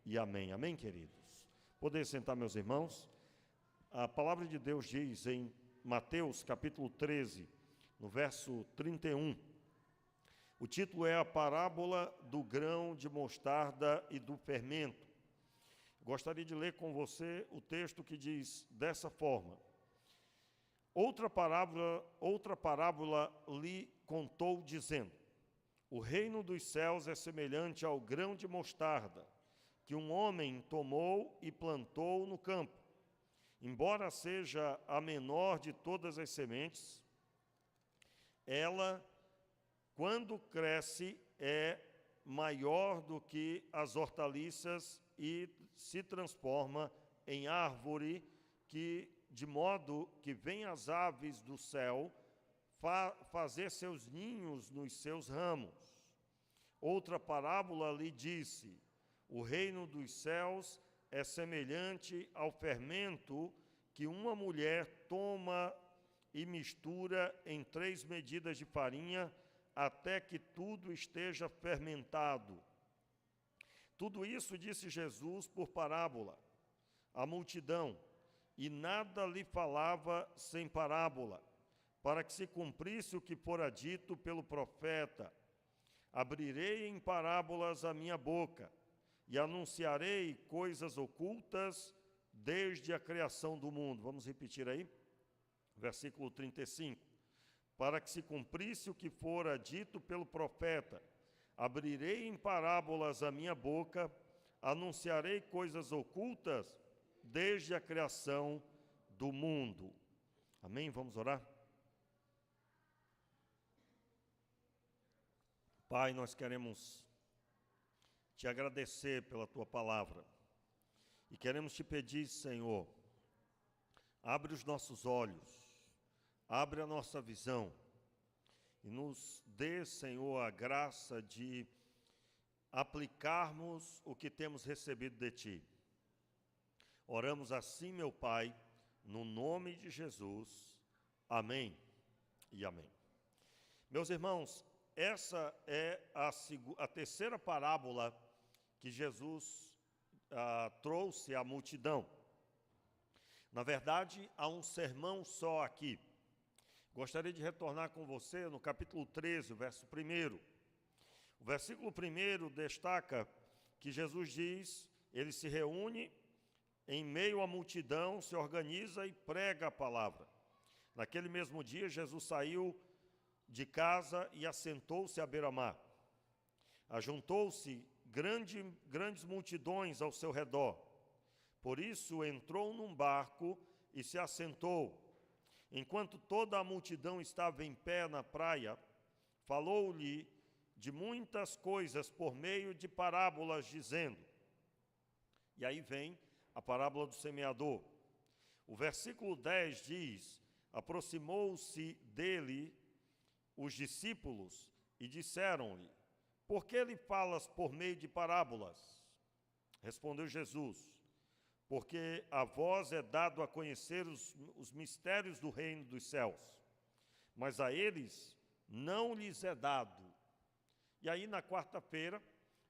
e amém. Amém, queridos? Poder sentar, meus irmãos. A palavra de Deus diz em Mateus capítulo 13, no verso 31, o título é a parábola do grão de mostarda e do fermento. Gostaria de ler com você o texto que diz dessa forma: Outra parábola lhe contou, dizendo: O reino dos céus é semelhante ao grão de mostarda, que um homem tomou e plantou no campo. Embora seja a menor de todas as sementes, ela, quando cresce, é maior do que as hortaliças e se transforma em árvore, de modo que vêm as aves do céu fazer seus ninhos nos seus ramos. Outra parábola lhe disse: O reino dos céus é semelhante ao fermento que uma mulher toma e mistura em 3 medidas de farinha, até que tudo esteja fermentado. Tudo isso disse Jesus por parábola à multidão, e nada lhe falava sem parábola, para que se cumprisse o que fora dito pelo profeta: Abrirei em parábolas a minha boca, e anunciarei coisas ocultas desde a criação do mundo. Vamos repetir aí? Versículo 35. Para que se cumprisse o que fora dito pelo profeta: Abrirei em parábolas a minha boca, anunciarei coisas ocultas desde a criação do mundo. Amém? Vamos orar? Pai, nós queremos te agradecer pela tua palavra e queremos te pedir, Senhor, abre os nossos olhos, abre a nossa visão e nos dê, Senhor, a graça de aplicarmos o que temos recebido de ti. Oramos assim, meu Pai, no nome de Jesus. Amém e amém. Meus irmãos, essa é a terceira parábola que Jesus trouxe à multidão. Na verdade, há um sermão só aqui. Gostaria de retornar com você no capítulo 13, o verso 1. O versículo 1 destaca que Jesus diz, ele se reúne em meio à multidão, se organiza e prega a palavra. Naquele mesmo dia, Jesus saiu de casa e assentou-se à beira-mar. Ajuntou-se grandes multidões ao seu redor. Por isso entrou num barco e se assentou. Enquanto toda a multidão estava em pé na praia, falou-lhe de muitas coisas por meio de parábolas, dizendo. E aí vem a parábola do semeador. O versículo 10 diz: Aproximou-se dele os discípulos e disseram-lhe: Por que lhe falas por meio de parábolas? Respondeu Jesus: Porque a vós é dado a conhecer os mistérios do reino dos céus, mas a eles não lhes é dado. E aí na quarta-feira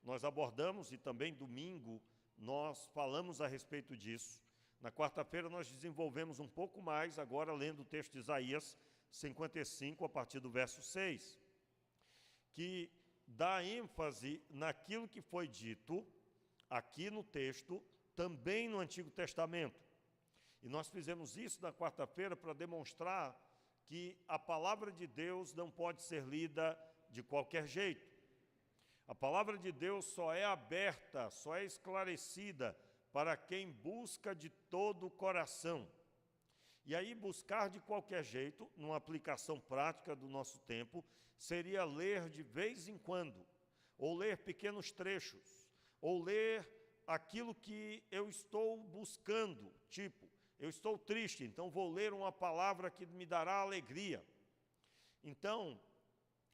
nós abordamos, e também domingo nós falamos a respeito disso. Na quarta-feira nós desenvolvemos um pouco mais, agora lendo o texto de Isaías 55, a partir do verso 6, que dá ênfase naquilo que foi dito aqui no texto, também no Antigo Testamento. E nós fizemos isso na quarta-feira para demonstrar que a palavra de Deus não pode ser lida de qualquer jeito. A palavra de Deus só é aberta, só é esclarecida para quem busca de todo o coração. E aí buscar de qualquer jeito, numa aplicação prática do nosso tempo, seria ler de vez em quando, ou ler pequenos trechos, ou ler aquilo que eu estou buscando, tipo, eu estou triste, então vou ler uma palavra que me dará alegria. Então,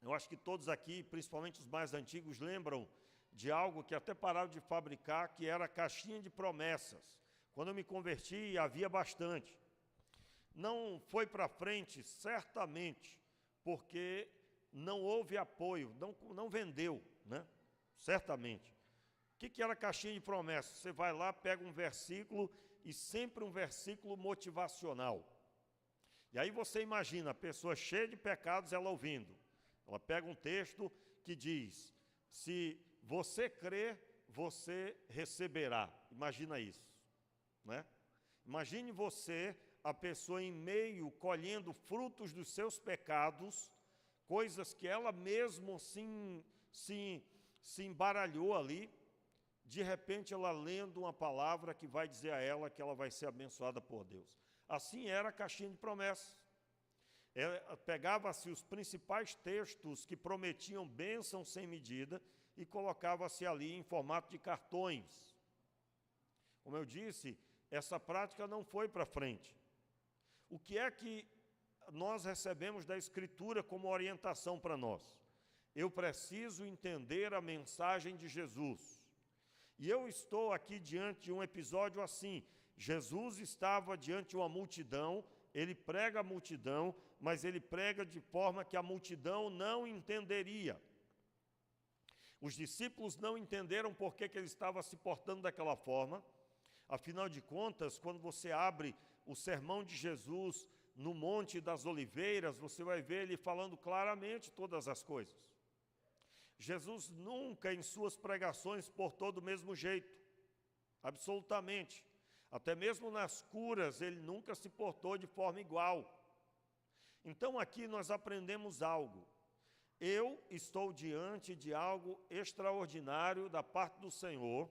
eu acho que todos aqui, principalmente os mais antigos, lembram de algo que até pararam de fabricar, que era a caixinha de promessas. Quando eu me converti, havia bastante. Não foi para frente, certamente, porque não houve apoio, não vendeu, né? Certamente. O que era a caixinha de promessas? Você vai lá, pega um versículo, e sempre um versículo motivacional. E aí você imagina, a pessoa cheia de pecados, ela ouvindo. Ela pega um texto que diz, se você crer, você receberá. Imagina isso, né? Imagine você, a pessoa em meio, colhendo frutos dos seus pecados, coisas que ela mesma se embaralhou ali, de repente ela lendo uma palavra que vai dizer a ela que ela vai ser abençoada por Deus. Assim era a caixinha de promessas. Pegava-se os principais textos que prometiam bênção sem medida e colocava-se ali em formato de cartões. Como eu disse, essa prática não foi para frente. O que é que nós recebemos da Escritura como orientação para nós? Eu preciso entender a mensagem de Jesus. E eu estou aqui diante de um episódio assim. Jesus estava diante de uma multidão, ele prega a multidão, mas ele prega de forma que a multidão não entenderia. Os discípulos não entenderam por que ele estava se portando daquela forma. Afinal de contas, quando você abre o sermão de Jesus no Monte das Oliveiras, você vai ver ele falando claramente todas as coisas. Jesus nunca em suas pregações portou do mesmo jeito, absolutamente. Até mesmo nas curas, ele nunca se portou de forma igual. Então aqui nós aprendemos algo. Eu estou diante de algo extraordinário da parte do Senhor,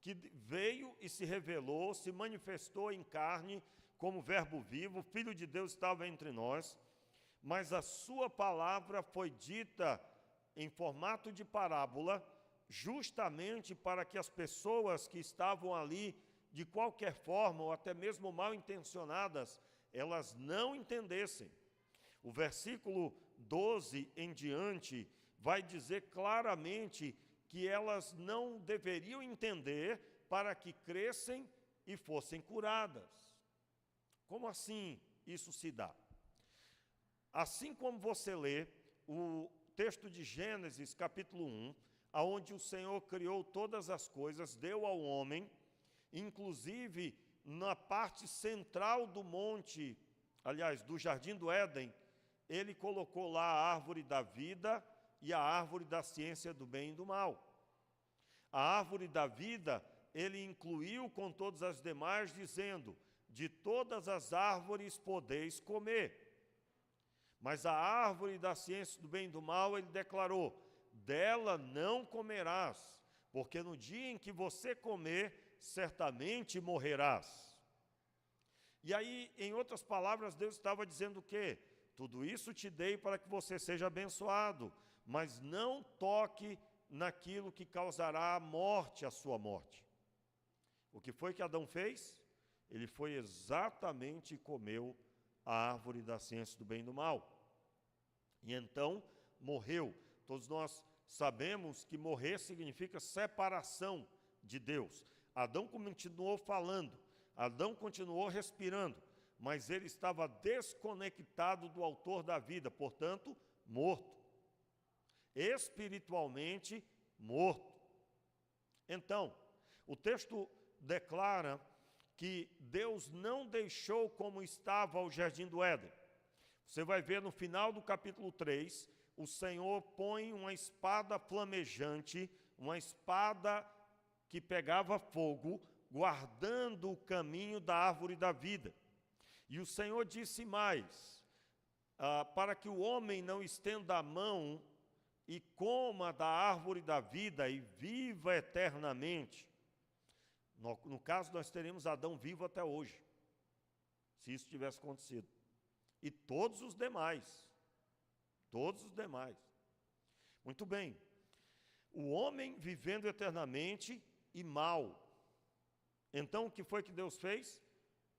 que veio e se revelou, se manifestou em carne como verbo vivo, o Filho de Deus estava entre nós, mas a sua palavra foi dita em formato de parábola, justamente para que as pessoas que estavam ali, de qualquer forma, ou até mesmo mal intencionadas, elas não entendessem. O versículo 12 em diante vai dizer claramente que elas não deveriam entender para que crescem e fossem curadas. Como assim isso se dá? Assim como você lê o texto de Gênesis, capítulo 1, onde o Senhor criou todas as coisas, deu ao homem, inclusive na parte central do monte, aliás, do Jardim do Éden, ele colocou lá a árvore da vida e a árvore da ciência do bem e do mal. A árvore da vida, ele incluiu com todas as demais, dizendo, de todas as árvores podeis comer. Mas a árvore da ciência do bem e do mal, ele declarou, dela não comerás, porque no dia em que você comer, certamente morrerás. E aí, em outras palavras, Deus estava dizendo o quê? Tudo isso te dei para que você seja abençoado, mas não toque naquilo que causará a morte, a sua morte. O que foi que Adão fez? Ele foi exatamente e comeu a árvore da ciência do bem e do mal. E então morreu. Todos nós sabemos que morrer significa separação de Deus. Adão continuou falando, Adão continuou respirando, mas ele estava desconectado do autor da vida, portanto, morto. Espiritualmente morto. Então, o texto declara que Deus não deixou como estava o Jardim do Éden. Você vai ver no final do capítulo 3, o Senhor põe uma espada flamejante, uma espada que pegava fogo, guardando o caminho da árvore da vida. E o Senhor disse mais, para que o homem não estenda a mão e coma da árvore da vida e viva eternamente. No caso, nós teremos Adão vivo até hoje, se isso tivesse acontecido. E todos os demais. Todos os demais. Muito bem. O homem vivendo eternamente e mal. Então, o que foi que Deus fez?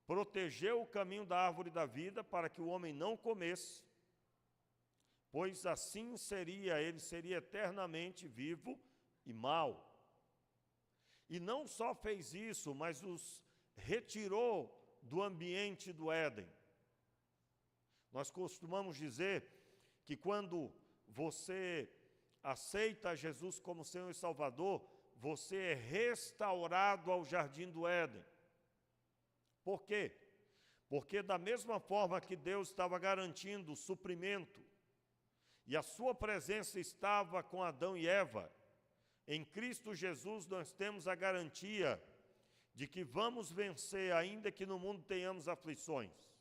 Protegeu o caminho da árvore da vida para que o homem não comesse, pois assim ele seria eternamente vivo e mal. E não só fez isso, mas os retirou do ambiente do Éden. Nós costumamos dizer que quando você aceita Jesus como Senhor e Salvador, você é restaurado ao jardim do Éden. Por quê? Porque da mesma forma que Deus estava garantindo o suprimento, e a sua presença estava com Adão e Eva, em Cristo Jesus nós temos a garantia de que vamos vencer, ainda que no mundo tenhamos aflições.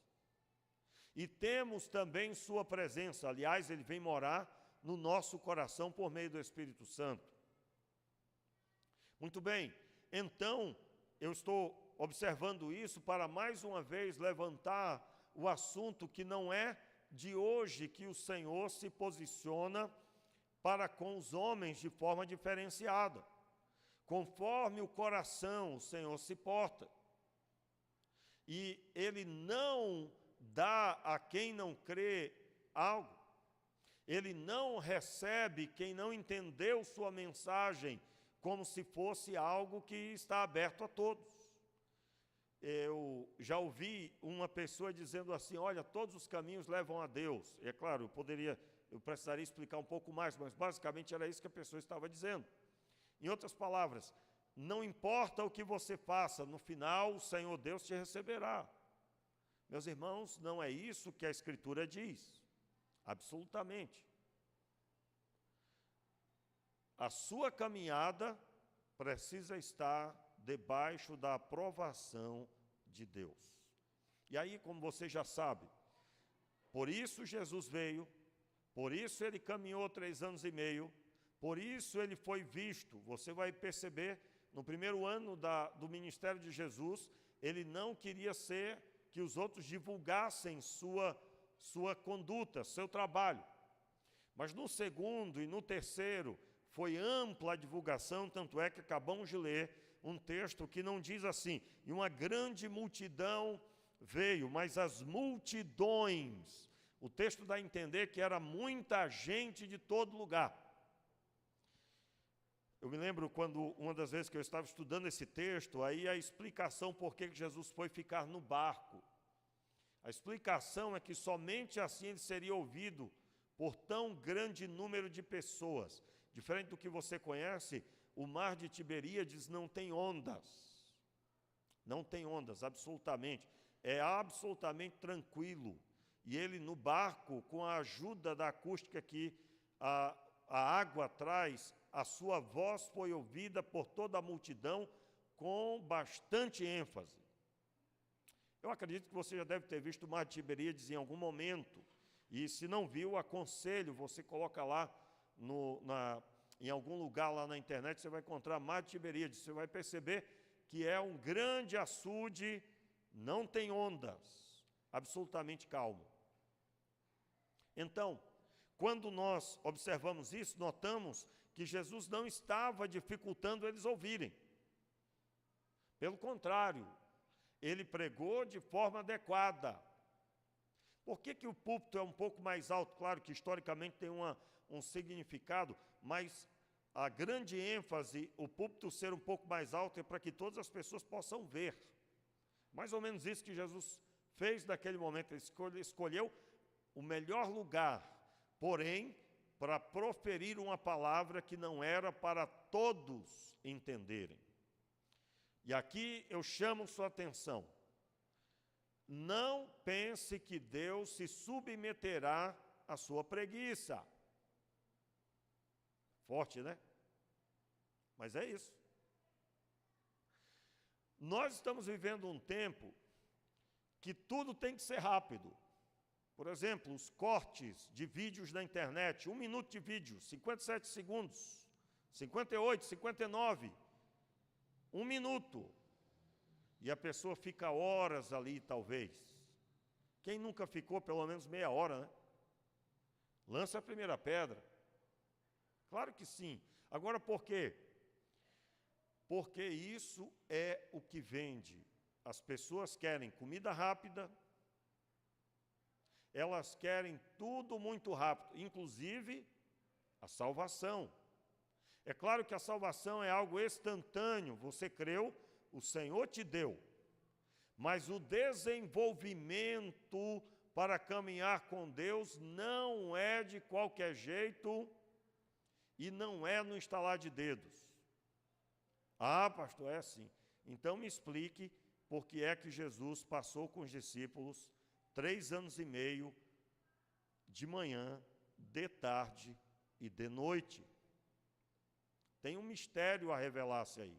E temos também sua presença, aliás, ele vem morar no nosso coração por meio do Espírito Santo. Muito bem, então eu estou observando isso para mais uma vez levantar o assunto que não é de hoje que o Senhor se posiciona para com os homens de forma diferenciada. Conforme o coração o Senhor se porta. E Ele não dá a quem não crê algo. Ele não recebe quem não entendeu sua mensagem como se fosse algo que está aberto a todos. Eu já ouvi uma pessoa dizendo assim, olha, todos os caminhos levam a Deus. E é claro, eu precisaria explicar um pouco mais, mas basicamente era isso que a pessoa estava dizendo. Em outras palavras, não importa o que você faça, no final o Senhor Deus te receberá. Meus irmãos, não é isso que a Escritura diz. Absolutamente. A sua caminhada precisa estar debaixo da aprovação de Deus. E aí, como você já sabe, por isso Jesus veio, por isso ele caminhou 3 anos e meio, por isso ele foi visto. Você vai perceber, no primeiro ano do ministério de Jesus, ele não queria que os outros divulgassem sua conduta, seu trabalho. Mas no segundo e no terceiro, foi ampla a divulgação, tanto é que acabamos de ler um texto que não diz assim, e uma grande multidão veio, mas as multidões, o texto dá a entender que era muita gente de todo lugar. Eu me lembro quando, uma das vezes que eu estava estudando esse texto, aí a explicação por que Jesus foi ficar no barco. A explicação é que somente assim ele seria ouvido por tão grande número de pessoas. Diferente do que você conhece, o mar de Tiberíades não tem ondas. Não tem ondas, absolutamente. É absolutamente tranquilo. E ele no barco, com a ajuda da acústica que a água traz, a sua voz foi ouvida por toda a multidão com bastante ênfase. Eu acredito que você já deve ter visto o mar de Tiberíades em algum momento. E se não viu, aconselho, você coloca lá em algum lugar lá na internet, você vai encontrar mar de Tiberíades. Você vai perceber que é um grande açude, não tem ondas, absolutamente calmo. Então, quando nós observamos isso, notamos que Jesus não estava dificultando eles ouvirem. Pelo contrário, ele pregou de forma adequada. Por que o púlpito é um pouco mais alto? Claro que historicamente tem um significado, mas a grande ênfase, o púlpito ser um pouco mais alto, é para que todas as pessoas possam ver. Mais ou menos isso que Jesus fez naquele momento. Ele escolheu o melhor lugar, porém, para proferir uma palavra que não era para todos entenderem. E aqui eu chamo sua atenção. Não pense que Deus se submeterá à sua preguiça. Forte, né? Mas é isso. Nós estamos vivendo um tempo que tudo tem que ser rápido. Por exemplo, os cortes de vídeos na internet, 1 minuto de vídeo, 57 segundos, 58, 59, 1 minuto. E a pessoa fica horas ali, talvez. Quem nunca ficou pelo menos meia hora, né? Lança a primeira pedra. Claro que sim. Agora, por quê? Porque isso é o que vende. As pessoas querem comida rápida, elas querem tudo muito rápido, inclusive a salvação. É claro que a salvação é algo instantâneo, você creu, o Senhor te deu. Mas o desenvolvimento para caminhar com Deus não é de qualquer jeito e não é no estalar de dedos. Ah, pastor, é assim. Então me explique por que é que Jesus passou com os discípulos 3 anos e meio, de manhã, de tarde e de noite. Tem um mistério a revelar-se aí.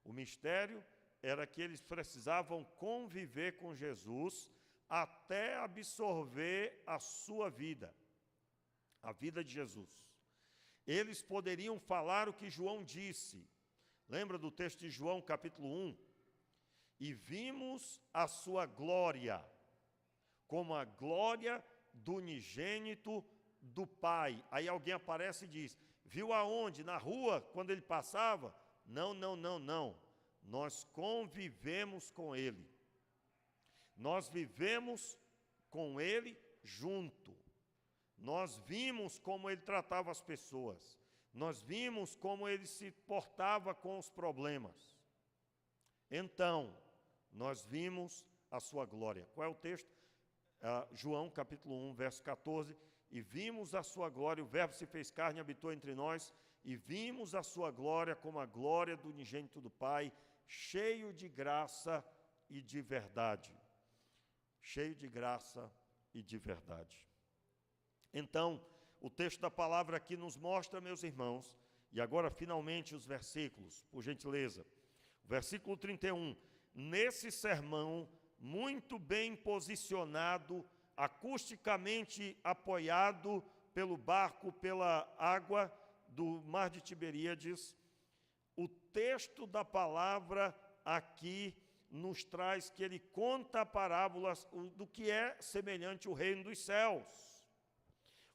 O mistério era que eles precisavam conviver com Jesus até absorver a sua vida, a vida de Jesus. Eles poderiam falar o que João disse. Lembra do texto de João, capítulo 1? E vimos a sua glória, como a glória do unigênito do Pai. Aí alguém aparece e diz, viu aonde? Na rua, quando ele passava? Não. Nós convivemos com ele. Nós vivemos com ele junto. Nós vimos como ele tratava as pessoas. Nós vimos como ele se portava com os problemas. Então, nós vimos a sua glória. Qual é o texto? João, capítulo 1, verso 14. E vimos a sua glória, o verbo se fez carne e habitou entre nós, e vimos a sua glória como a glória do unigênito do Pai, cheio de graça e de verdade. Cheio de graça e de verdade. Então, o texto da palavra aqui nos mostra, meus irmãos, e agora finalmente os versículos, por gentileza. Versículo 31. Nesse sermão, muito bem posicionado, acusticamente apoiado pelo barco, pela água do mar de Tiberíades, o texto da palavra aqui nos traz que ele conta a parábola do que é semelhante ao reino dos céus.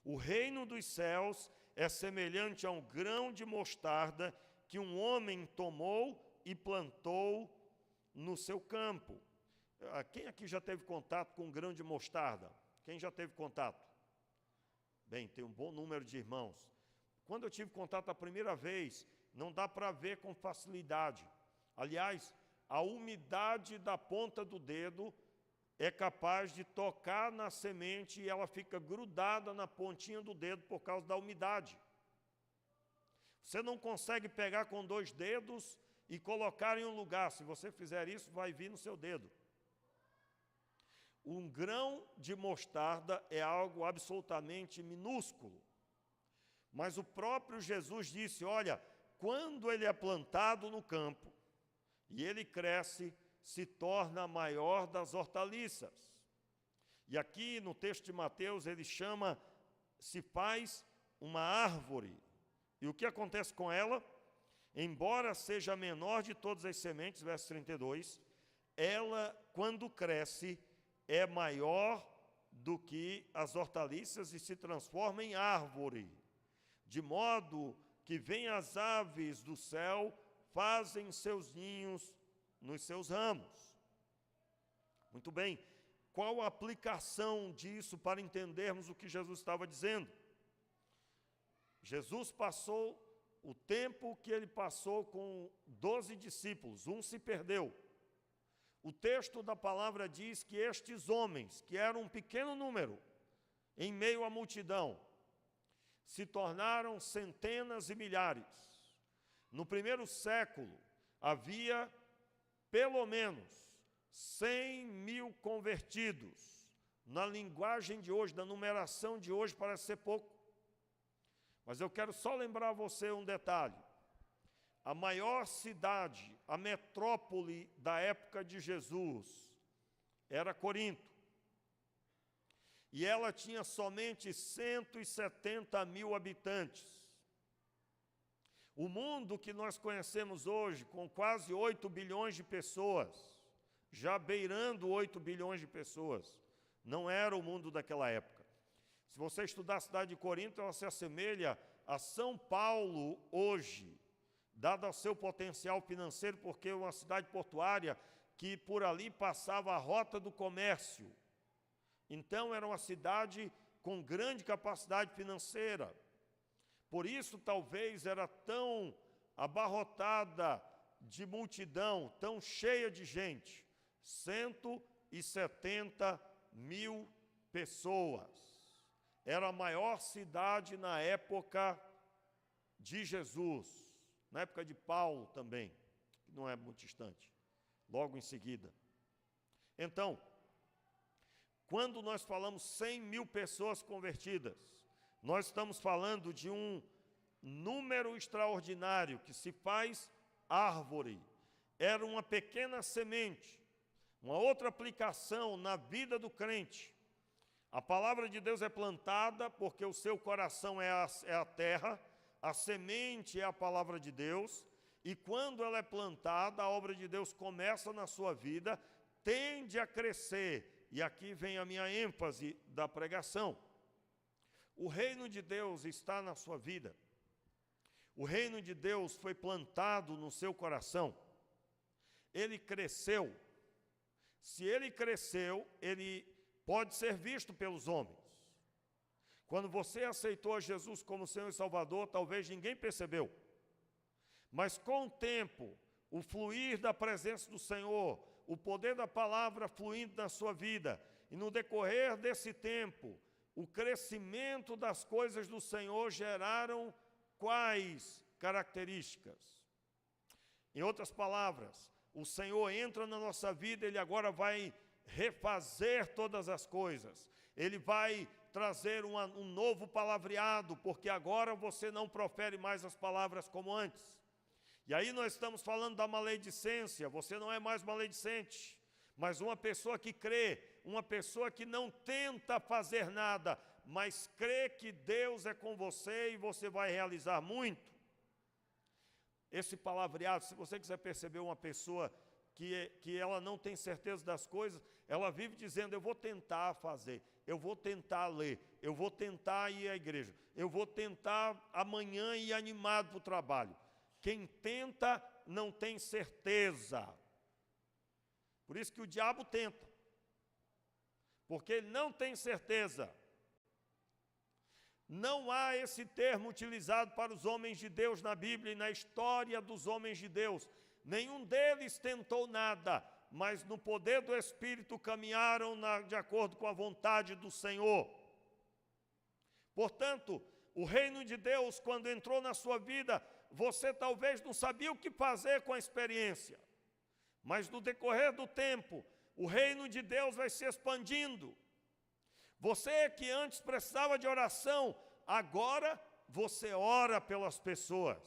O reino dos céus é semelhante a um grão de mostarda que um homem tomou e plantou no seu campo. Quem aqui já teve contato com um grão de mostarda? Quem já teve contato? Bem, tem um bom número de irmãos. Quando eu tive contato a primeira vez, não dá para ver com facilidade. Aliás, a umidade da ponta do dedo é capaz de tocar na semente e ela fica grudada na pontinha do dedo por causa da umidade. Você não consegue pegar com 2 dedos e colocar em um lugar. Se você fizer isso, vai vir no seu dedo. Um grão de mostarda é algo absolutamente minúsculo. Mas o próprio Jesus disse, olha, quando ele é plantado no campo e ele cresce, se torna a maior das hortaliças. E aqui no texto de Mateus ele chama, se faz uma árvore. E o que acontece com ela? Embora seja a menor de todas as sementes, verso 32, ela, quando cresce, é maior do que as hortaliças e se transforma em árvore, de modo que vêm as aves do céu, fazem seus ninhos nos seus ramos. Muito bem, qual a aplicação disso para entendermos o que Jesus estava dizendo? Jesus passou o tempo que ele passou com 12 discípulos, um se perdeu. O texto da palavra diz que estes homens, que eram um pequeno número, em meio à multidão, se tornaram centenas e milhares. No primeiro século, havia pelo menos 100.000 convertidos. Na linguagem de hoje, da numeração de hoje, parece ser pouco. Mas eu quero só lembrar a você um detalhe. A maior cidade, a metrópole da época de Jesus, era Corinto. E ela tinha somente 170.000 habitantes. O mundo que nós conhecemos hoje, com quase 8 bilhões de pessoas, já beirando 8 bilhões de pessoas, não era o mundo daquela época. Se você estudar a cidade de Corinto, ela se assemelha a São Paulo hoje, dado ao seu potencial financeiro, porque é uma cidade portuária que por ali passava a rota do comércio. Então, era uma cidade com grande capacidade financeira. Por isso, talvez, era tão abarrotada de multidão, tão cheia de gente. 170.000 pessoas. Era a maior cidade na época de Jesus. na época de Paulo também, que não é muito distante, logo em seguida. Então, quando nós falamos 100 mil pessoas convertidas, nós estamos falando de um número extraordinário que se faz árvore. Era uma pequena semente, uma outra aplicação na vida do crente. A palavra de Deus é plantada porque o seu coração é a terra, a semente é a palavra de Deus, e quando ela é plantada, a obra de Deus começa na sua vida, tende a crescer, e aqui vem a minha ênfase da pregação. O reino de Deus está na sua vida. O reino de Deus foi plantado no seu coração. Ele cresceu. Se ele cresceu, ele pode ser visto pelos homens. Quando você aceitou a Jesus como Senhor e Salvador, talvez ninguém percebeu. Mas com o tempo, o fluir da presença do Senhor, o poder da palavra fluindo na sua vida, e no decorrer desse tempo, o crescimento das coisas do Senhor geraram quais características? Em outras palavras, o Senhor entra na nossa vida, Ele agora vai refazer todas as coisas. Ele vai trazer um novo palavreado, porque agora você não profere mais as palavras como antes. E aí nós estamos falando da maledicência. Você não é mais maledicente, mas uma pessoa que crê, uma pessoa que não tenta fazer nada, mas crê que Deus é com você e você vai realizar muito. Esse palavreado, se você quiser perceber uma pessoa que ela não tem certeza das coisas, ela vive dizendo, eu vou tentar fazer, eu vou tentar ler, eu vou tentar ir à igreja, eu vou tentar amanhã ir animado para o trabalho. Quem tenta não tem certeza. Por isso que o diabo tenta, porque ele não tem certeza. Não há esse termo utilizado para os homens de Deus na Bíblia e na história dos homens de Deus. Nenhum deles tentou nada, mas no poder do Espírito caminharam de acordo com a vontade do Senhor. Portanto, o reino de Deus, quando entrou na sua vida, você talvez não sabia o que fazer com a experiência. Mas no decorrer do tempo, o reino de Deus vai se expandindo. Você que antes precisava de oração, agora você ora pelas pessoas.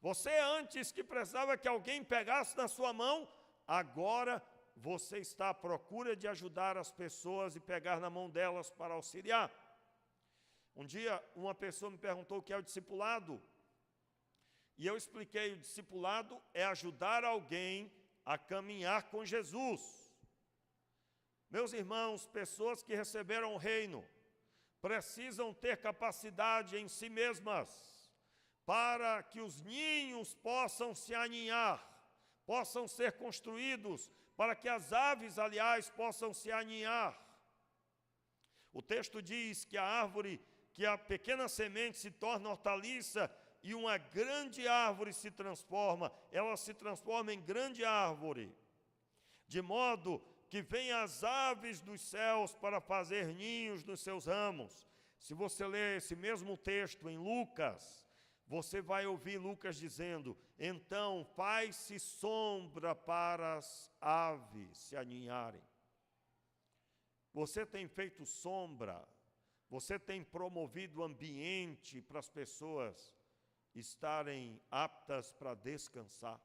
Você antes que precisava que alguém pegasse na sua mão, agora você está à procura de ajudar as pessoas e pegar na mão delas para auxiliar. Um dia uma pessoa me perguntou o que é o discipulado. E eu expliquei, o discipulado é ajudar alguém a caminhar com Jesus. Meus irmãos, pessoas que receberam o reino precisam ter capacidade em si mesmas para que os ninhos possam se aninhar, possam ser construídos, para que as aves, aliás, possam se aninhar. O texto diz que a árvore, que a pequena semente se torna hortaliça e uma grande árvore se transforma, ela se transforma em grande árvore, de modo que vêm as aves dos céus para fazer ninhos nos seus ramos. Se você ler esse mesmo texto em Lucas, você vai ouvir Lucas dizendo, então faz-se sombra para as aves se aninharem. Você tem feito sombra, você tem promovido o ambiente para as pessoas estarem aptas para descansar.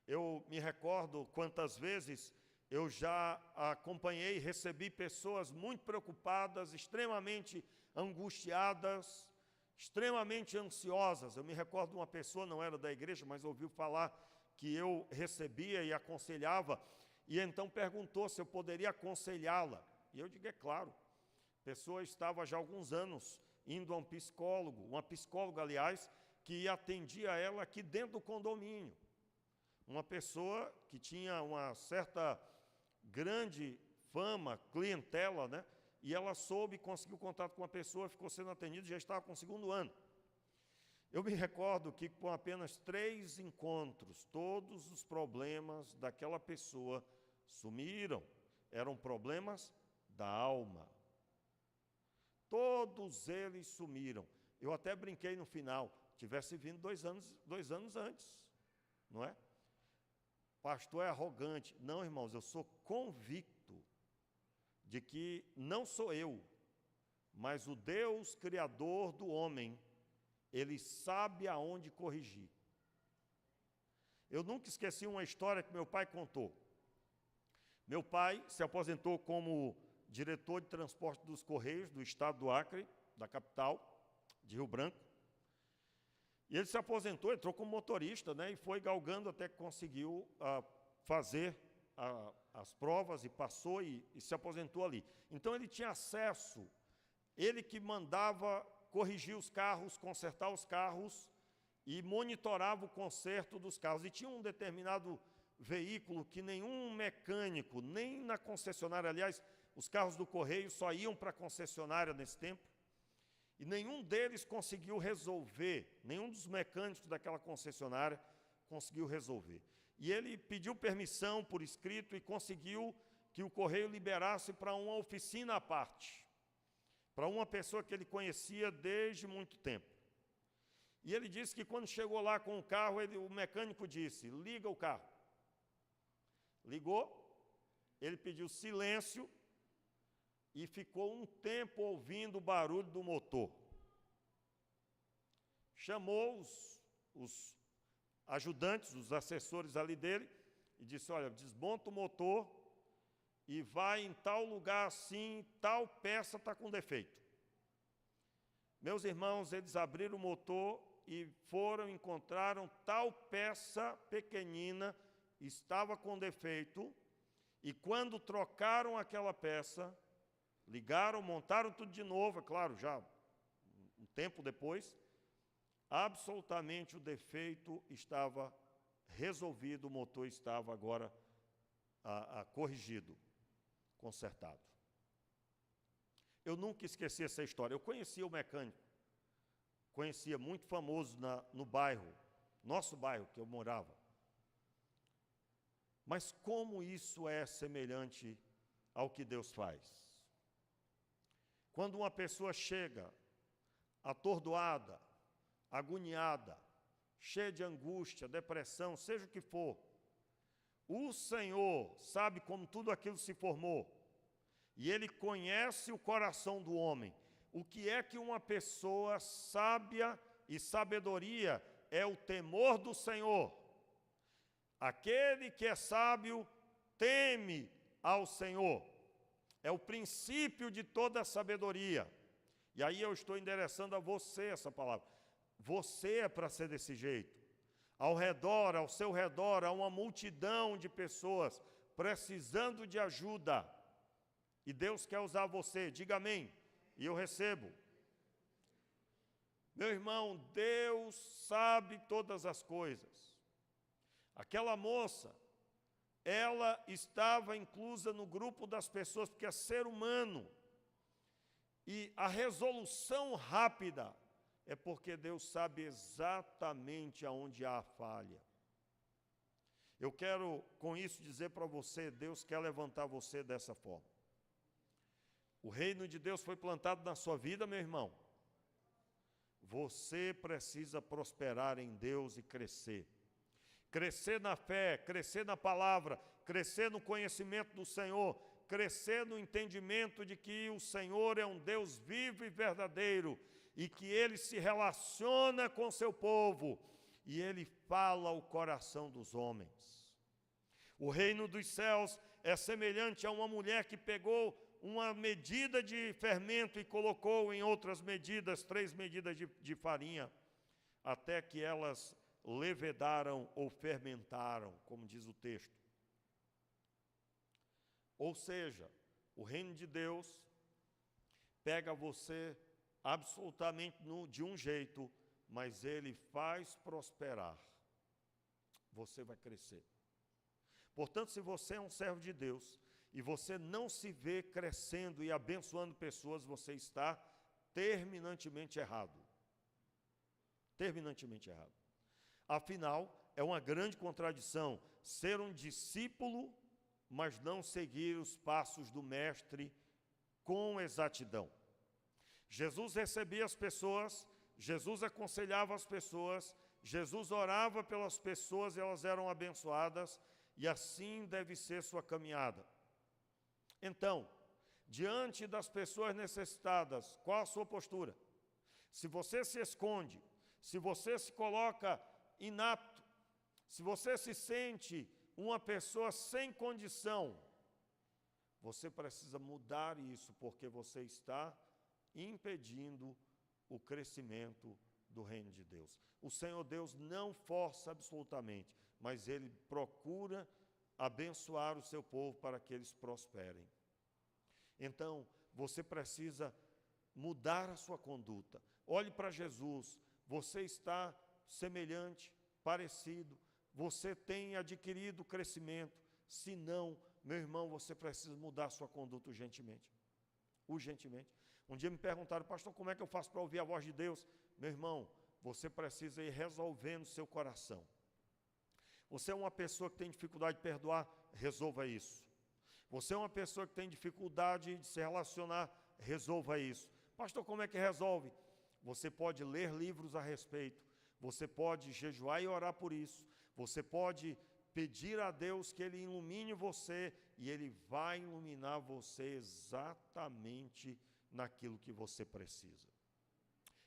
Eu me recordo quantas vezes eu já acompanhei e recebi pessoas muito preocupadas, extremamente angustiadas, extremamente ansiosas. Eu me recordo de uma pessoa, não era da igreja, mas ouviu falar que eu recebia e aconselhava, e então perguntou se eu poderia aconselhá-la. E eu digo, é claro. A pessoa estava já há alguns anos indo a um psicólogo, uma psicóloga, aliás, que atendia ela aqui dentro do condomínio. Uma pessoa que tinha uma certa grande fama, clientela, né? E ela soube, conseguiu contato com uma pessoa, ficou sendo atendida, já estava com o 2º ano. Eu me recordo que com apenas 3 encontros, todos os problemas daquela pessoa sumiram. Eram problemas da alma. Todos eles sumiram. Eu até brinquei no final, tivesse vindo 2 anos antes, não é? Pastor é arrogante. Não, irmãos, eu sou convicto de que não sou eu, mas o Deus Criador do homem, Ele sabe aonde corrigir. Eu nunca esqueci uma história que meu pai contou. Meu pai se aposentou como diretor de transporte dos Correios do estado do Acre, da capital, de Rio Branco. E ele se aposentou, entrou como motorista, né, e foi galgando até que conseguiu fazer as provas e passou e se aposentou ali. Então ele tinha acesso, ele que mandava corrigir os carros, consertar os carros e monitorava o conserto dos carros. E tinha um determinado veículo que nenhum mecânico, nem na concessionária, aliás, os carros do Correio só iam para a concessionária nesse tempo, e nenhum deles conseguiu resolver, nenhum dos mecânicos daquela concessionária conseguiu resolver. E ele pediu permissão por escrito e conseguiu que o Correio liberasse para uma oficina à parte, para uma pessoa que ele conhecia desde muito tempo. E ele disse que quando chegou lá com o carro, o mecânico disse, liga o carro. Ligou, ele pediu silêncio e ficou um tempo ouvindo o barulho do motor. Chamou os ajudantes, os assessores ali dele, e disse, olha, desmonta o motor e vai em tal lugar assim, tal peça está com defeito. Meus irmãos, eles abriram o motor e encontraram tal peça pequenina, estava com defeito, e quando trocaram aquela peça, ligaram, montaram tudo de novo, é claro, já um tempo depois, absolutamente o defeito estava resolvido, o motor estava agora corrigido, consertado. Eu nunca esqueci essa história. Eu conhecia o mecânico, conhecia, muito famoso no bairro, nosso bairro que eu morava. Mas como isso é semelhante ao que Deus faz? Quando uma pessoa chega atordoada, agoniada, cheia de angústia, depressão, seja o que for, o Senhor sabe como tudo aquilo se formou, e Ele conhece o coração do homem. O que é que uma pessoa sábia e sabedoria é o temor do Senhor. Aquele que é sábio teme ao Senhor. É o princípio de toda a sabedoria. E aí eu estou endereçando a você essa palavra. Você é para ser desse jeito. Ao seu redor, há uma multidão de pessoas precisando de ajuda. E Deus quer usar você. Diga amém. E eu recebo. Meu irmão, Deus sabe todas as coisas. Aquela moça, ela estava inclusa no grupo das pessoas, porque é ser humano. E a resolução rápida é porque Deus sabe exatamente aonde há a falha. Eu quero, com isso, dizer para você, Deus quer levantar você dessa forma. O reino de Deus foi plantado na sua vida, meu irmão. Você precisa prosperar em Deus e crescer. Crescer na fé, crescer na palavra, crescer no conhecimento do Senhor, crescer no entendimento de que o Senhor é um Deus vivo e verdadeiro e que Ele se relaciona com seu povo e Ele fala ao coração dos homens. O reino dos céus é semelhante a uma mulher que pegou uma medida de fermento e colocou em outras medidas, 3 medidas de farinha, até que elas levedaram ou fermentaram, como diz o texto. Ou seja, o reino de Deus pega você absolutamente de um jeito, mas ele faz prosperar. Você vai crescer. Portanto, se você é um servo de Deus e você não se vê crescendo e abençoando pessoas, você está terminantemente errado. Terminantemente errado. Afinal, é uma grande contradição ser um discípulo, mas não seguir os passos do mestre com exatidão. Jesus recebia as pessoas Jesus aconselhava as pessoas, Jesus orava pelas pessoas e elas eram abençoadas, e assim deve ser sua caminhada. Então, diante das pessoas necessitadas, qual a sua postura? Se você se esconde, se você se coloca inapto, se você se sente uma pessoa sem condição, você precisa mudar isso, porque você está impedindo o crescimento do reino de Deus. O Senhor Deus não força absolutamente, mas Ele procura abençoar o seu povo para que eles prosperem. Então, você precisa mudar a sua conduta. Olhe para Jesus, você está semelhante, parecido, você tem adquirido crescimento. Se não, meu irmão, você precisa mudar a sua conduta urgentemente. Urgentemente. Um dia me perguntaram, pastor, como é que eu faço para ouvir a voz de Deus? Meu irmão, você precisa ir resolvendo o seu coração. Você é uma pessoa que tem dificuldade de perdoar, resolva isso. Você é uma pessoa que tem dificuldade de se relacionar, resolva isso. Pastor, como é que resolve? Você pode ler livros a respeito, você pode jejuar e orar por isso, você pode pedir a Deus que Ele ilumine você, e Ele vai iluminar você exatamente naquilo que você precisa.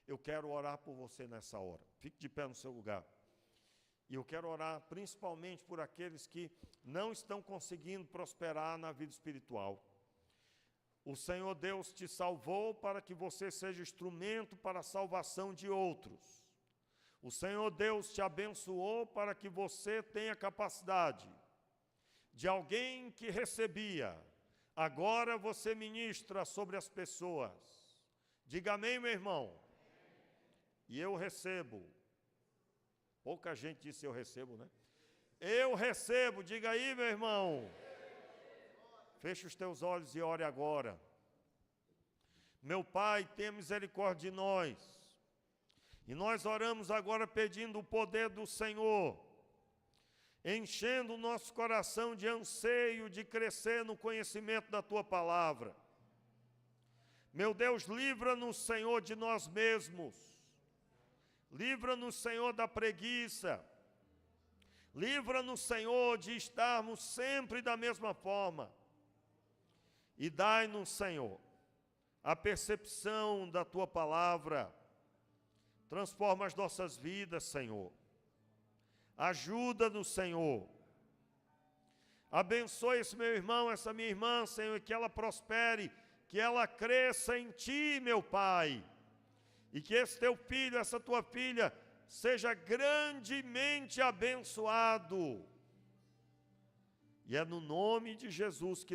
Eu quero orar por você nessa hora. Fique de pé no seu lugar. E eu quero orar principalmente por aqueles que não estão conseguindo prosperar na vida espiritual. O Senhor Deus te salvou para que você seja instrumento para a salvação de outros. O Senhor Deus te abençoou para que você tenha capacidade de alguém que recebia. Agora você ministra sobre as pessoas. Diga amém, meu irmão. E eu recebo. Pouca gente disse eu recebo, né? Eu recebo, diga aí, meu irmão. Feche os teus olhos e ore agora. Meu Pai, tenha misericórdia de nós. E nós oramos agora pedindo o poder do Senhor, enchendo o nosso coração de anseio de crescer no conhecimento da Tua palavra. Meu Deus, livra-nos, Senhor, de nós mesmos. Livra-nos, Senhor, da preguiça. Livra-nos, Senhor, de estarmos sempre da mesma forma. E dai-nos, Senhor, a percepção da Tua palavra. Transforma as nossas vidas, Senhor. Ajuda-nos, Senhor. Abençoe esse meu irmão, essa minha irmã, Senhor, que ela prospere, que ela cresça em Ti, meu Pai. E que esse teu filho, essa tua filha, seja grandemente abençoado. E é no nome de Jesus que